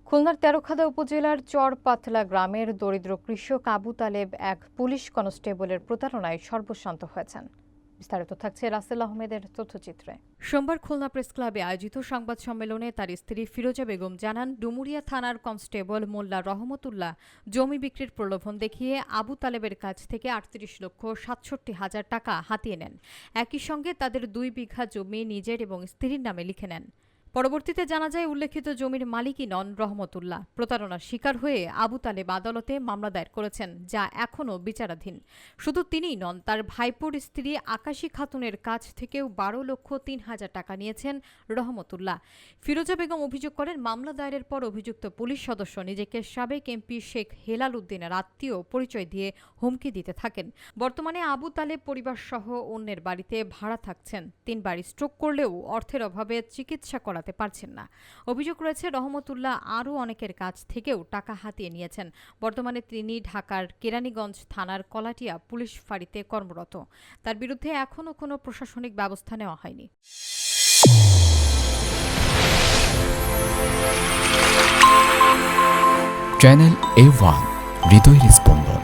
খুলনার তেরখাদা উপজেলার চরপাতলা গ্রামের দরিদ্র কৃষক আবু তালেব এক পুলিশ কনস্টেবলের প্রতারণায় সর্বস্বান্ত হয়েছেন। বিস্তারিত থাকছে রাসেল আহমেদের তথ্যচিত্রে। সোমবার খুলনা প্রেস ক্লাবে আয়োজিত সংবাদ সম্মেলনে তার স্ত্রী ফিরোজা বেগম জানান, ডুমুরিয়া থানার কনস্টেবল মোল্লা রহমতুল্লাহ জমি বিক্রির প্রলোভন দেখিয়ে আবু তালেবের কাছ থেকে ৩৮,৬৭,০০০ টাকা হাতিয়ে নেন। একই সঙ্গে তাদের ২ বিঘা জমি নিজের এবং স্ত্রীর নামে লিখে নেন। পরবর্তীতে জানা যায়, উল্লেখিত জমির মালিকই নন রহমতুল্লাহ। প্রতারণার শিকার হয়ে আবু তালেব আদালতে মামলা দায়ের করেছেন, যা এখনও বিচারাধীন। শুধু তিনিই নন, তার ভাইপোর স্ত্রী আকাশী খাতুনের কাছ থেকেও ১২,০৩,০০০ টাকা নিয়েছেন রহমতুল্লাহ। ফিরোজা বেগম অভিযোগ করেন, মামলা দায়েরের পর অভিযুক্ত পুলিশ সদস্য নিজেকে সাবেক এমপি শেখ হেলাল উদ্দিনের আত্মীয় পরিচয় দিয়ে হুমকি দিতে থাকেন। বর্তমানে আবু তালেব পরিবারসহ অন্যের বাড়িতে ভাড়া থাকছেন। ৩ বার স্ট্রোক করলেও অর্থের অভাবে চিকিৎসা করাতে পারছেন না। অভিযোগ রয়েছে, রহমতুল্লাহ আরও অনেকের কাছ থেকেও টাকা হাতিয়ে নিয়েছেন। বর্তমানে তিনি ঢাকার কেরানীগঞ্জ থানার কলাটিয়া পুলিশ ফাঁড়িতে কর্মরত। তার বিরুদ্ধে এখনও কোনো প্রশাসনিক ব্যবস্থা নেওয়া হয়নি। চ্যানেল A1 হৃদয়ের স্পন্দন।